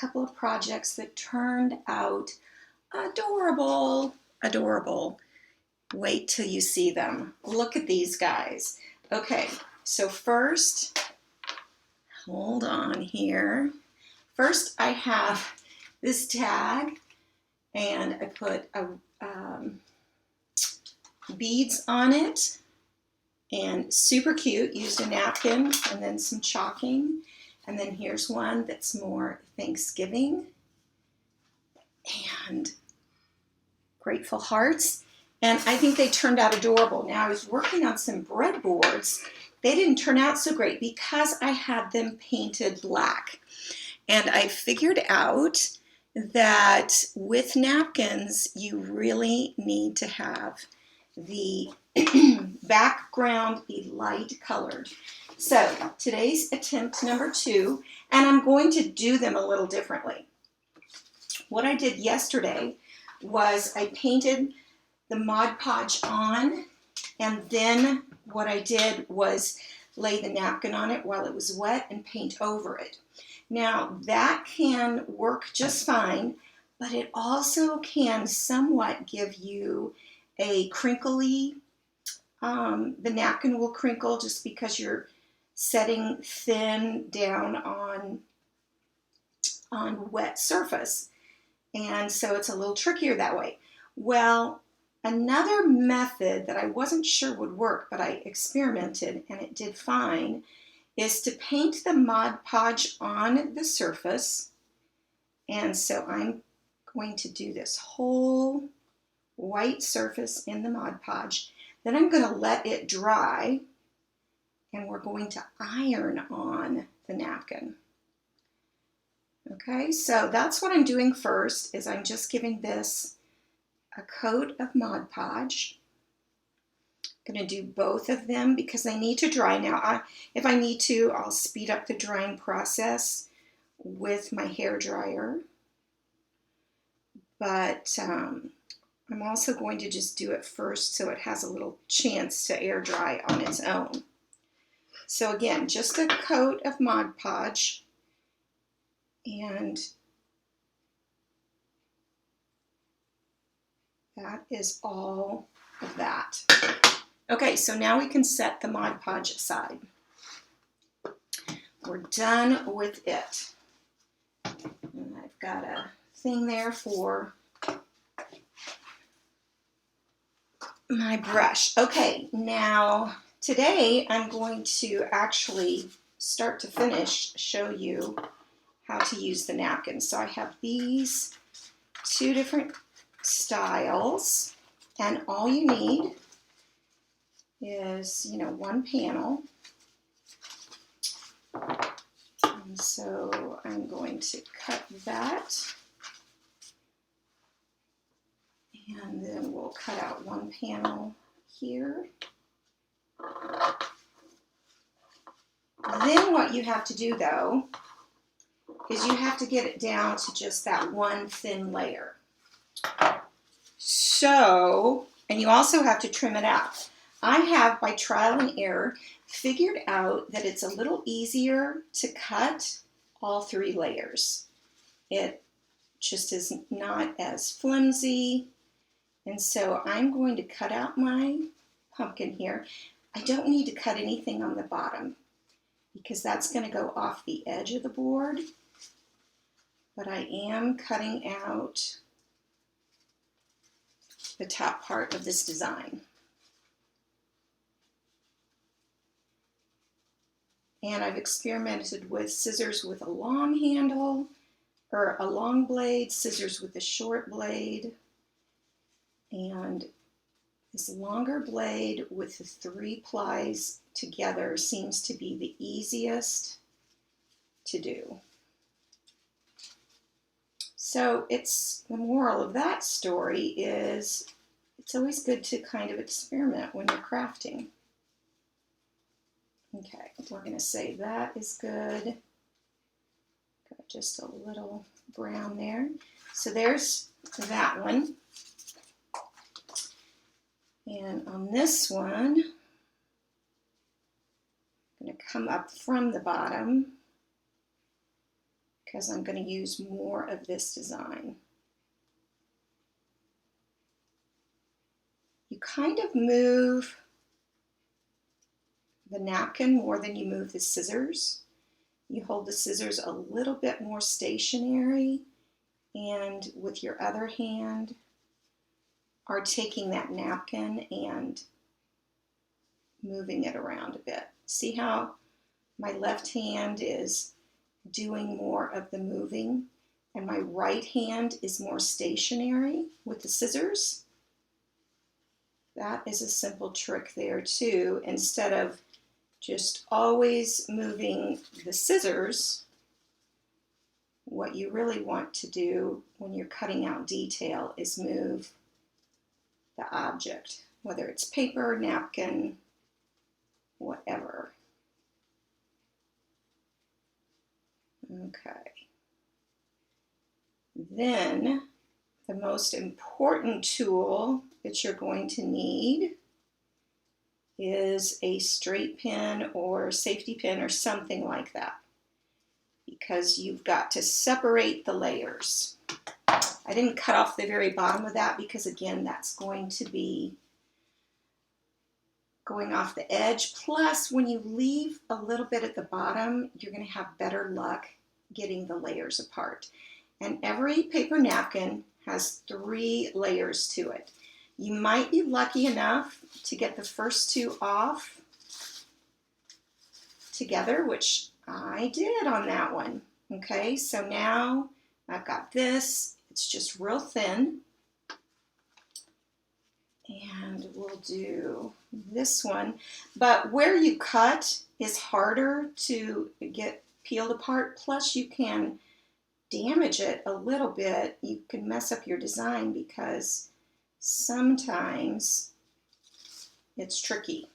couple of projects that turned out adorable, adorable. Wait till you see them. Look at these guys. Okay, so first, hold on here. First, I have this tag, and I put beads on it, and super cute. Used a napkin and then some chalking. And then here's one that's more Thanksgiving and grateful hearts. And I think they turned out adorable. Now I was working on some breadboards. They didn't turn out so great because I had them painted black. And I figured out that with napkins, you really need to have the background be light colored. So today's attempt number 2, and I'm going to do them a little differently. What I did yesterday was I painted the Mod Podge on, and then what I did was lay the napkin on it while it was wet and paint over it. Now that can work just fine, but it also can somewhat give you a crinkly, the napkin will crinkle just because you're setting thin down on wet surface. And so it's a little trickier that way. Well, another method that I wasn't sure would work, but I experimented and it did fine, is to paint the Mod Podge on the surface. And so I'm going to do this whole white surface in the Mod Podge. Then I'm going to let it dry, and we're going to iron on the napkin. Okay, so that's what I'm doing first, is I'm just giving this a coat of Mod Podge. I'm going to do both of them because they need to dry. Now, if I need to, I'll speed up the drying process with my hair dryer. But I'm also going to just do it first so it has a little chance to air dry on its own. So again, just a coat of Mod Podge, and that is all of that. Okay, so now we can set the Mod Podge aside. We're done with it. And I've got a thing there for my brush. Okay, now today I'm going to actually start to finish show you how to use the napkins. So I have these 2 different styles, and all you need is, 1 panel. And so I'm going to cut that. And then we'll cut out 1 panel here. Then what you have to do, though, is you have to get it down to just that 1 thin layer. So, and you also have to trim it out. I have, by trial and error, figured out that it's a little easier to cut all 3 layers. It just is not as flimsy. And so I'm going to cut out my pumpkin here. I don't need to cut anything on the bottom because that's going to go off the edge of the board. But I am cutting out the top part of this design. And I've experimented with scissors with a long handle, or a long blade, scissors with a short blade. And this longer blade with the 3 plies together seems to be the easiest to do. So the moral of that story is it's always good to kind of experiment when you're crafting. Okay, we're going to say that is good. Got just a little brown there. So there's that one. And on this one, I'm going to come up from the bottom, because I'm going to use more of this design. You kind of move the napkin more than you move the scissors. You hold the scissors a little bit more stationary, and with your other hand are taking that napkin and moving it around a bit. See how my left hand is doing more of the moving and my right hand is more stationary with the scissors? That is a simple trick there too. Instead of just always moving the scissors, what you really want to do when you're cutting out detail is move the object, whether it's paper, napkin, whatever. Okay. Then the most important tool that you're going to need is a straight pin or safety pin or something like that, because you've got to separate the layers. I didn't cut off the very bottom of that because, again, that's going to be going off the edge. Plus, when you leave a little bit at the bottom, you're going to have better luck getting the layers apart. And every paper napkin has 3 layers to it. You might be lucky enough to get the first 2 off together, which I did on that one. Okay, so now I've got this. It's just real thin. And we'll do this one. But where you cut is harder to get peeled apart. Plus, you can damage it a little bit. You can mess up your design because sometimes it's tricky.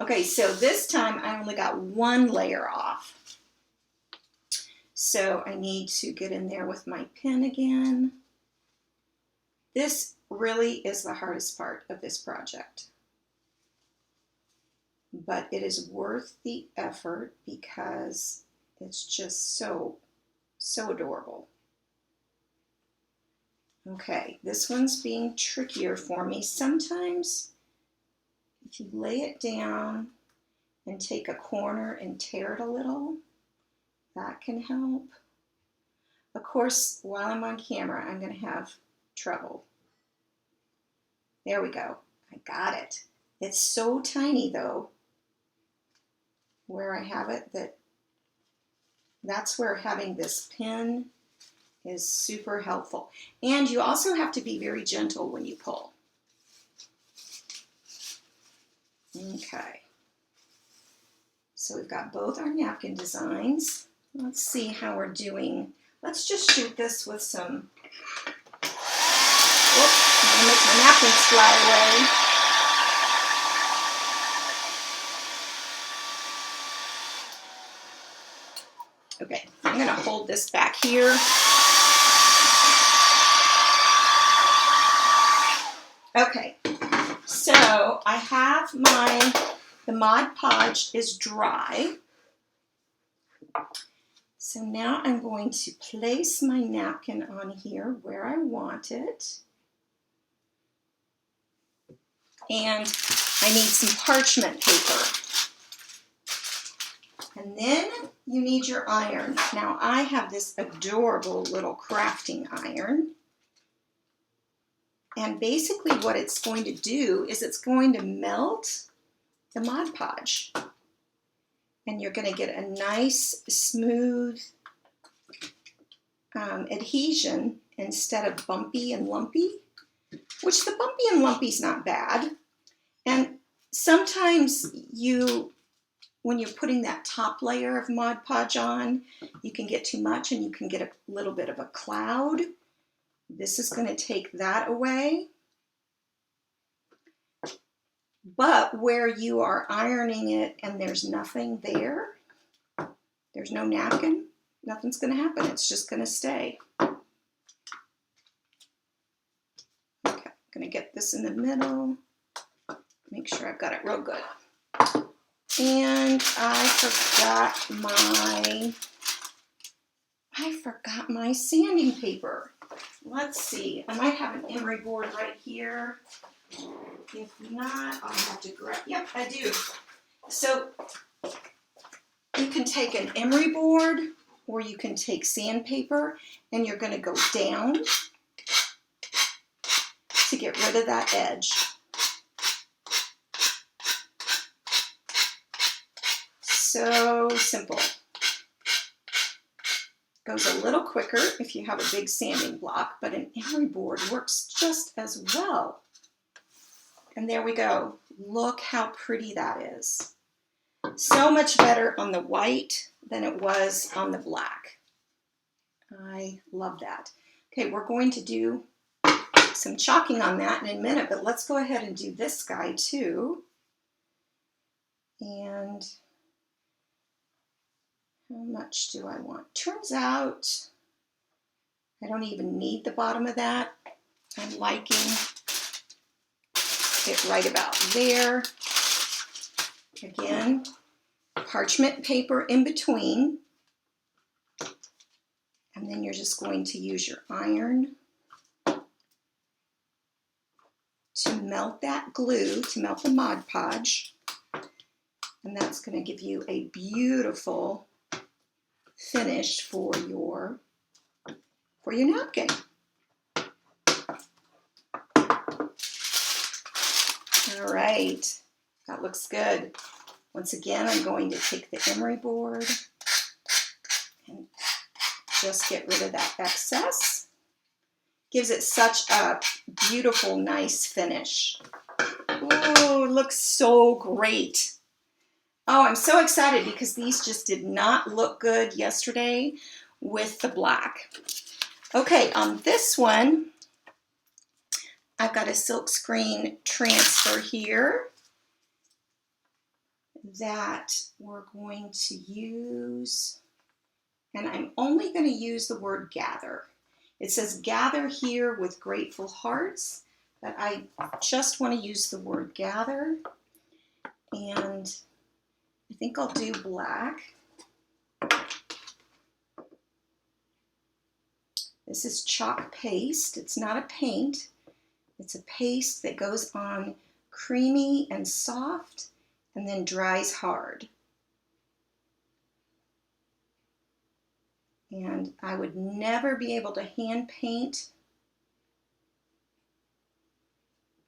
Okay, so this time I only got 1 layer off. So I need to get in there with my pin again. This really is the hardest part of this project, but it is worth the effort because it's just so adorable. Okay, this one's being trickier for me. Sometimes if you lay it down and take a corner and tear it a little, that can help. Of course, while I'm on camera, I'm going to have trouble. There we go. I got it. It's so tiny though, where I have it, that's where having this pin is super helpful. And you also have to be very gentle when you pull. Okay. So we've got both our napkin designs. Let's see how we're doing. Let's just shoot this with some, whoops, I'm gonna make my napkins fly away. Okay, I'm gonna hold this back here. Okay, so I have the Mod Podge is dry. So now I'm going to place my napkin on here where I want it. And I need some parchment paper. And then you need your iron. Now I have this adorable little crafting iron. And basically what it's going to do is it's going to melt the Mod Podge. And you're going to get a nice, smooth adhesion instead of bumpy and lumpy, which the bumpy and lumpy is not bad. And sometimes when you're putting that top layer of Mod Podge on, you can get too much and you can get a little bit of a cloud. This is going to take that away. But where you are ironing it and there's nothing there, there's no napkin, nothing's going to happen. It's just going to stay. Okay, I'm going to get this in the middle. Make sure I've got it real good. And I forgot I forgot my sanding paper. Let's see. I might have an emery board right here. If not, I'll have to grab. Yep, I do. So you can take an emery board or you can take sandpaper, and you're going to go down to get rid of that edge. So simple. Goes a little quicker if you have a big sanding block, but an emery board works just as well. And there we go. Look how pretty that is. So much better on the white than it was on the black. I love that. Okay, we're going to do some chalking on that in a minute, but let's go ahead and do this guy too. And how much do I want? Turns out I don't even need the bottom of that. I'm liking it right about there. Again, parchment paper in between. And then you're just going to use your iron to melt that glue, to melt the Mod Podge. And that's going to give you a beautiful finish for your napkin. All right, that looks good. Once again, I'm going to take the emery board and just get rid of that excess. Gives it such a beautiful, nice finish. Oh, it looks so great. Oh, I'm so excited because these just did not look good yesterday with the black. Okay, on this one, I've got a silk screen transfer here that we're going to use, and I'm only going to use the word gather. It says gather here with grateful hearts, but I just want to use the word gather, and I think I'll do black. This is chalk paste. It's not a paint. It's a paste that goes on creamy and soft and then dries hard. And I would never be able to hand paint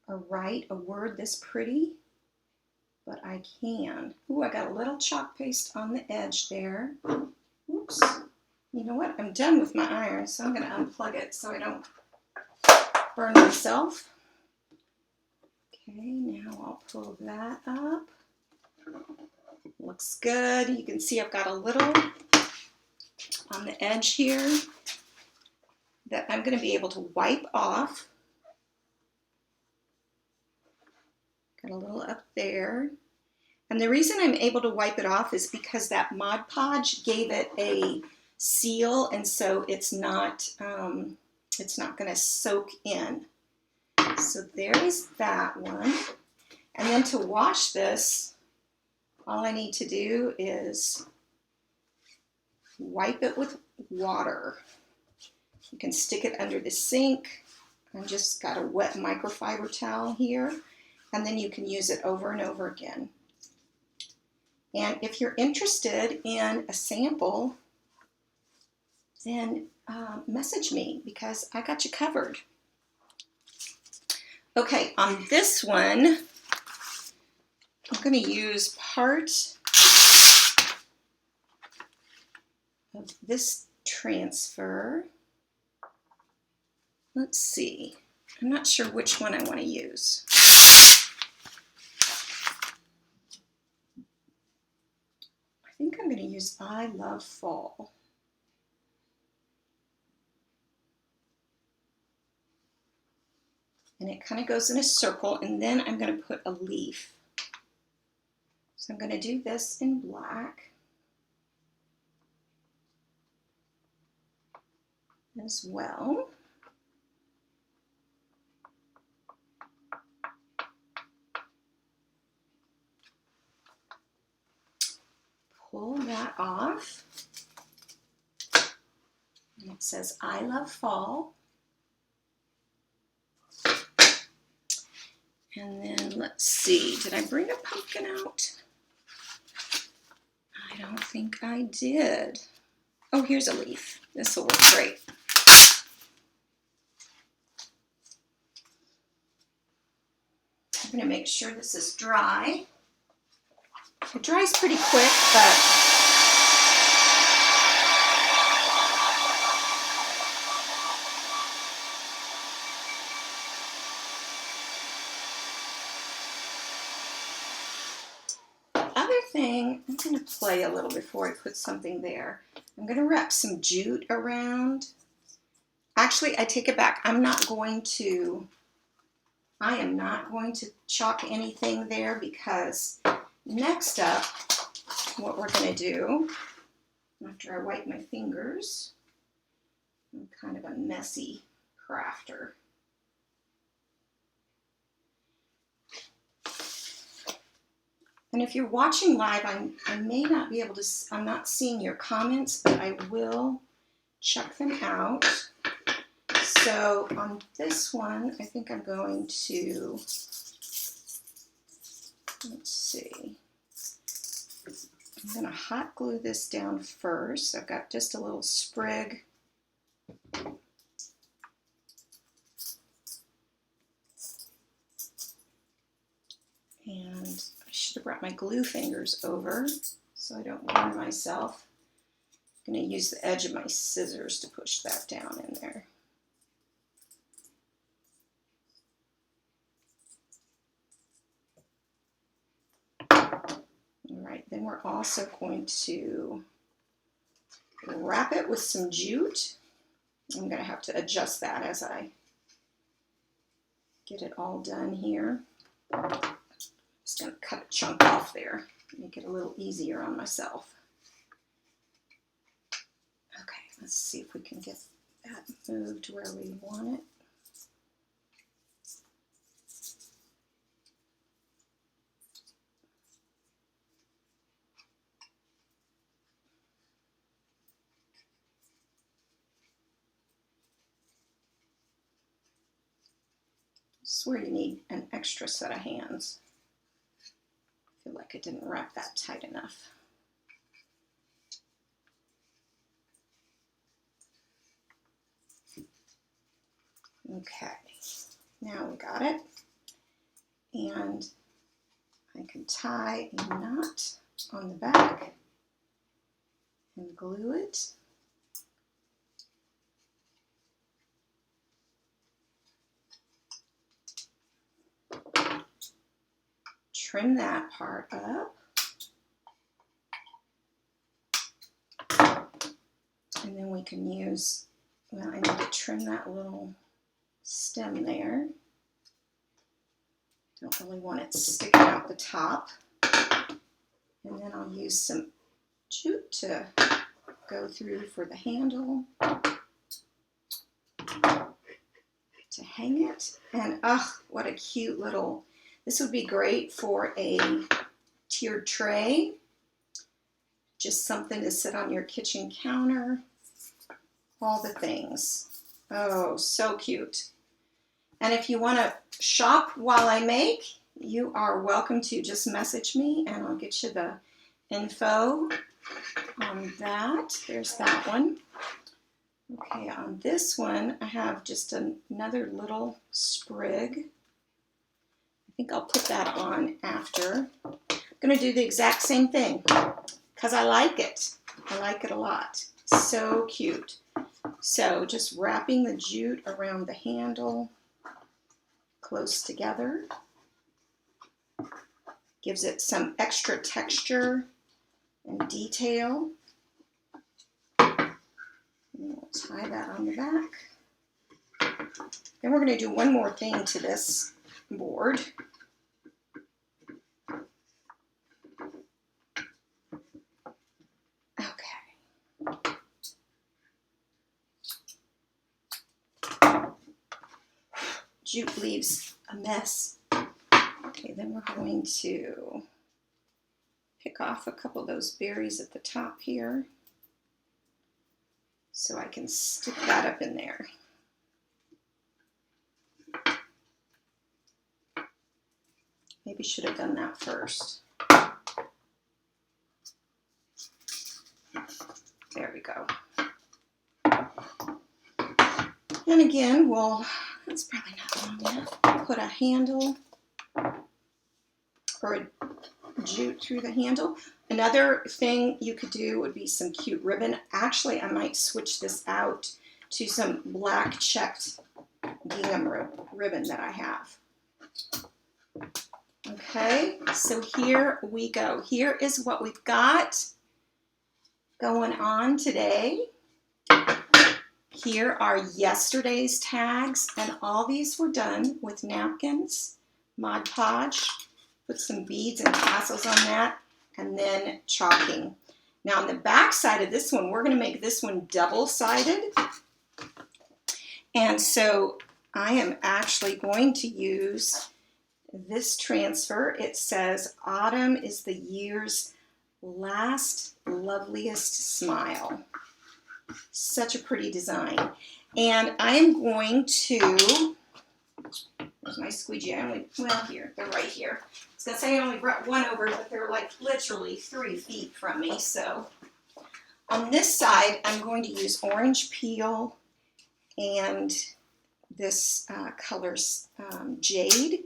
or write a word this pretty, but I can. Ooh, I got a little chalk paste on the edge there. Oops. You know what? I'm done with my iron, so I'm going to unplug it so I don't burn myself. Okay, now I'll pull that up. Looks good. You can see I've got a little on the edge here that I'm going to be able to wipe off. Got a little up there. And the reason I'm able to wipe it off is because that Mod Podge gave it a seal, and so it's not going to soak in. So there's that one. And then to wash this, all I need to do is wipe it with water. You can stick it under the sink. I've just got a wet microfiber towel here, and then you can use it over and over again. And if you're interested in a sample, then message me because I got you covered. Okay, on this one, I'm going to use part of this transfer. Let's see. I'm not sure which one I want to use. I think I'm going to use I Love Fall. And it kind of goes in a circle, and then I'm going to put a leaf. So I'm going to do this in black as well. Pull that off. says, I love fall. And then let's see, did I bring a pumpkin out? I don't think I did. Oh, here's a leaf. This will work great. I'm going to make sure this is dry. It dries pretty quick, but other thing, I'm going to play a little before I put something there. I'm going to wrap some jute around. Actually, I take it back. I am not going to chalk anything there, because next up, what we're going to do, after I wipe my fingers, I'm kind of a messy crafter. And if you're watching live, I may not be able to, I'm not seeing your comments, but I will check them out. So on this one, I think I'm going to, let's see, I'm going to hot glue this down first. I've got just a little sprig. And I should have brought my glue fingers over so I don't burn myself. I'm going to use the edge of my scissors to push that down in there. All right, then we're also going to wrap it with some jute. I'm going to have to adjust that as I get it all done here. Just going to cut a chunk off there, make it a little easier on myself. Okay, let's see if we can get that moved where we want it. I swear you need an extra set of hands. I feel like I didn't wrap that tight enough. Okay, now we got it. And I can tie a knot on the back and glue it. Trim that part up. And then we can use, well, I need to trim that little stem there. Don't really want it sticking out the top. And then I'll use some jute to go through for the handle to hang it. And oh, what a cute little, this would be great for a tiered tray. Just something to sit on your kitchen counter. All the things. Oh, so cute. And if you want to shop while I make, you are welcome to just message me and I'll get you the info on that. There's that one. Okay, on this one, I have just another little sprig. I think I'll put that on after. I'm going to do the exact same thing because I like it. I like it a lot. So cute. So just wrapping the jute around the handle close together. Gives it some extra texture and detail. And we'll tie that on the back. Then we're going to do one more thing to this board. Okay. Jute leaves a mess. Okay, then we're going to pick off a couple of those berries at the top here. so I can stick that up in there. Maybe should have done that first. There we go. And again, that's probably not long enough. Put a handle or a jute through the handle. Another thing you could do would be some cute ribbon. Actually, I might switch this out to some black checked gingham ribbon that I have. Okay, so here we go. Here is what we've got going on today. Here are yesterday's tags, and all these were done with napkins, Mod Podge, put some beads and tassels on that, and then chalking. Now on the back side of this one, we're going to make this one double-sided, and so I am actually going to use this transfer. It says, "Autumn is the year's last loveliest smile." Such a pretty design. And I am going to, where's my squeegee? Here, they're right here. I was going to say I only brought one over, but they're like literally 3 feet from me. So on this side, I'm going to use orange peel and this color Jade.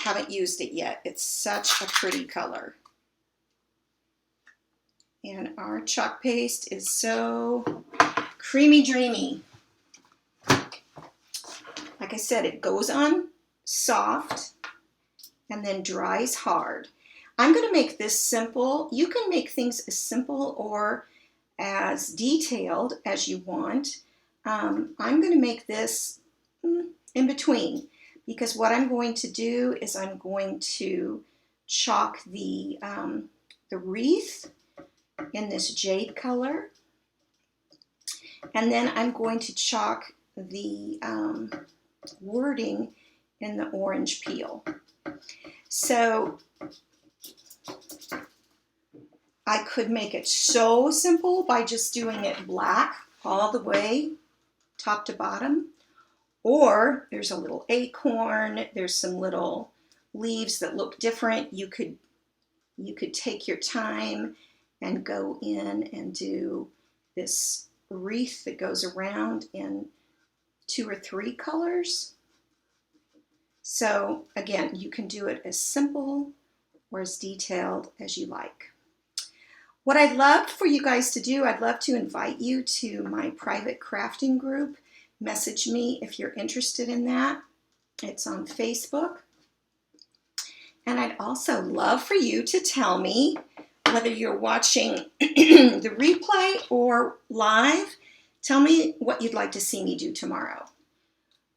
Haven't used it yet. It's such a pretty color. And our chalk paste is so creamy dreamy. Like I said, it goes on soft and then dries hard. I'm going to make this simple. You can make things as simple or as detailed as you want. I'm going to make this in between, because what I'm going to do is I'm going to chalk the wreath in this jade color, and then I'm going to chalk the wording in the orange peel. So I could make it so simple by just doing it black all the way, top to bottom, or there's a little acorn, there's some little leaves that look different. You could take your time and go in and do this wreath that goes around in 2 or 3 colors. So again, you can do it as simple or as detailed as you like. What I'd love for you guys to do, I'd love to invite you to my private crafting group. Message me if you're interested in that. It's on Facebook. And I'd also love for you to tell me, whether you're watching the replay or live, tell me what you'd like to see me do tomorrow.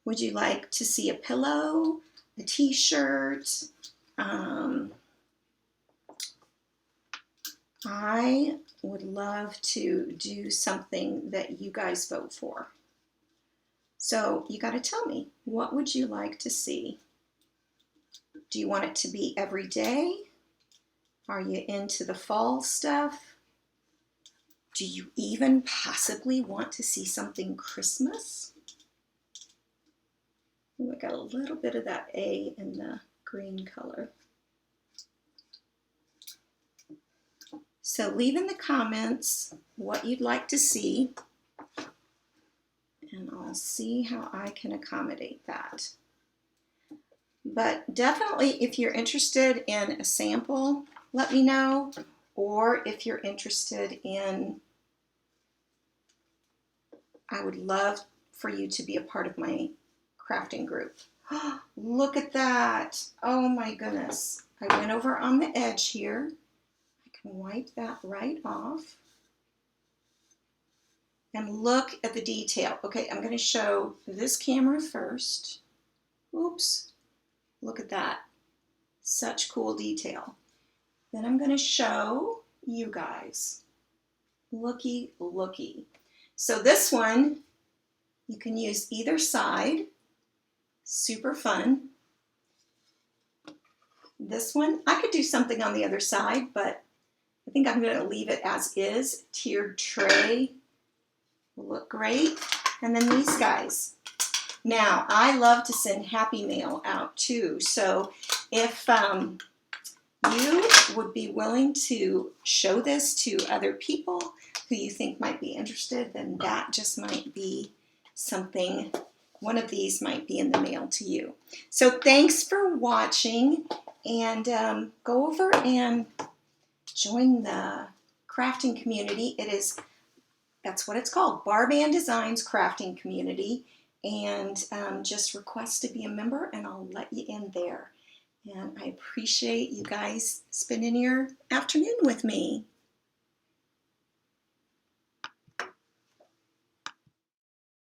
Would you like to see a pillow, a t-shirt? I would love to do something that you guys vote for. So you got to tell me, what would you like to see? Do you want it to be every day? Are you into the fall stuff? Do you even possibly want to see something Christmas? Ooh, I got a little bit of that A in the green color. So leave in the comments what you'd like to see, and I'll see how I can accommodate that. But definitely, if you're interested in a sample, let me know. Or if you're interested in, I would love for you to be a part of my crafting group. Look at that. Oh my goodness. I went over on the edge here. I can wipe that right off. And look at the detail. Okay, I'm going to show this camera first. Oops. Look at that. Such cool detail. Then I'm going to show you guys. Looky, looky. So this one, you can use either side. Super fun. This one, I could do something on the other side, but I think I'm going to leave it as is. Tiered tray. look great. And then these guys. Now, I love to send Happy Mail out too. So if you would be willing to show this to other people who you think might be interested, then that just might be something. One of these might be in the mail to you. So thanks for watching, and go over and join the crafting community. That's what it's called, Barband Designs Crafting Community, and just request to be a member and I'll let you in there. And I appreciate you guys spending your afternoon with me.